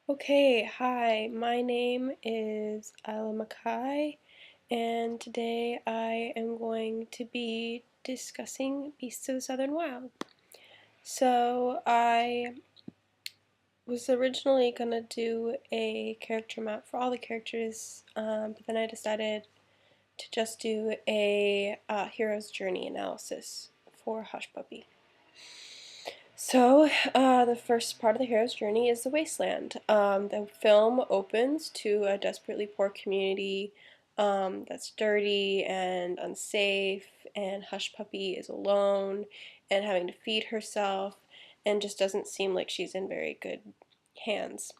Okay, hi, my name is Isla Mackay, and today I am going to be discussing Beasts of the Southern Wild. So, I was originally gonna do a character map for all the characters, but then I decided to just do a hero's journey analysis for Hush Puppy. So, the first part of the hero's journey is the wasteland. The film opens to a desperately poor community that's dirty and unsafe, and Hush Puppy is alone and having to feed herself and just doesn't seem like she's in very good hands.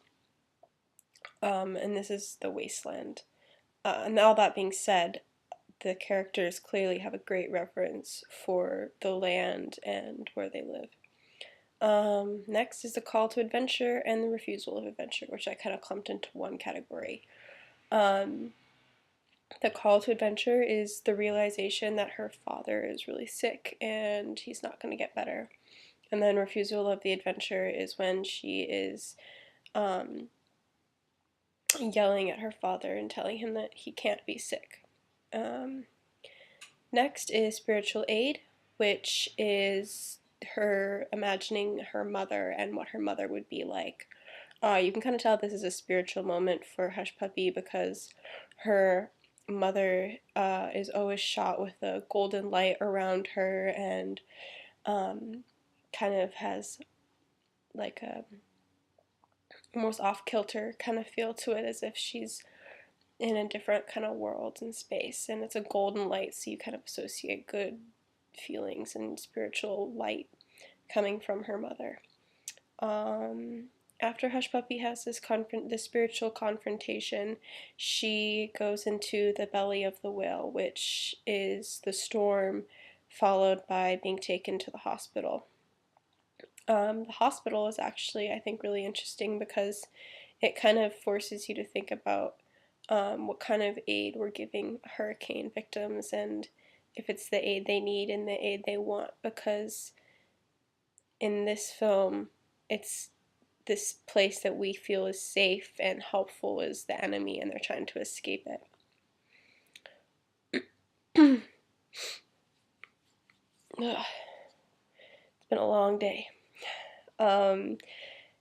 And this is the wasteland. And all that being said, the characters clearly have a great reverence for the land and where they live. Next is the call to adventure and the refusal of adventure, which I kind of clumped into one category. Um, the call to adventure is the realization that her father is really sick and he's not going to get better. And then refusal of the adventure is when she is um, yelling at her father and telling him that he can't be sick. Um, Next is spiritual aid, which is her imagining her mother and what her mother would be like. You can kind of tell this is a spiritual moment for Hush Puppy because her mother is always shot with a golden light around her and kind of has like a almost off kilter kind of feel to it, as if she's in a different kind of world and space. And it's a golden light, so you kind of associate good feelings and spiritual light coming from her mother. After Hush Puppy has this spiritual confrontation, she goes into the belly of the whale, which is the storm, followed by being taken to the hospital. The hospital is actually, I think, really interesting because it kind of forces you to think about what kind of aid we're giving hurricane victims and if it's the aid they need and the aid they want, because in this film, it's this place that we feel is safe and helpful is the enemy, and they're trying to escape it. Ugh, it's been a long day. Um,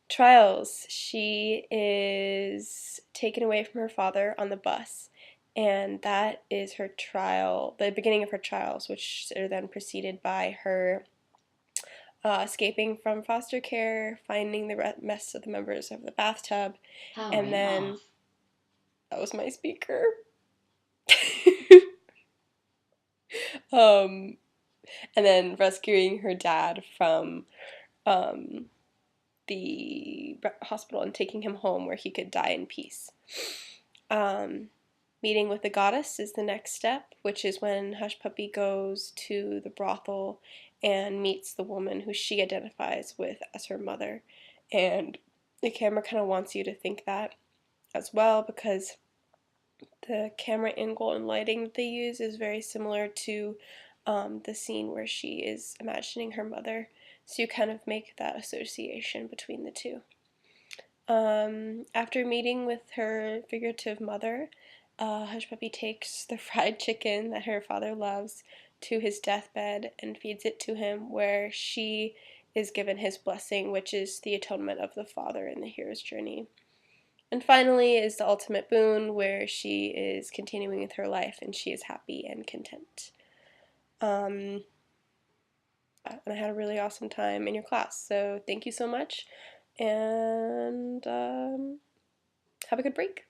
Trials. She is taken away from her father on the bus, and that is her trial, the beginning of her trials, which are then preceded by her escaping from foster care, finding the rest of the members of the bathtub, and Powering then off. that was my speaker. um, and then rescuing her dad from um, the hospital and taking him home where he could die in peace. Um, Meeting with the goddess is the next step, which is when Hush Puppy goes to the brothel and meets the woman who she identifies with as her mother. And the camera kind of wants you to think that as well, because the camera angle and lighting that they use is very similar to the scene where she is imagining her mother. So you kind of make that association between the two. After meeting with her figurative mother, Hush Puppy takes the fried chicken that her father loves to his deathbed and feeds it to him, where she is given his blessing, which is the atonement of the father in the hero's journey. And finally is the ultimate boon, where she is continuing with her life and she is happy and content. Um, and I had a really awesome time in your class, so thank you so much, and have a good break.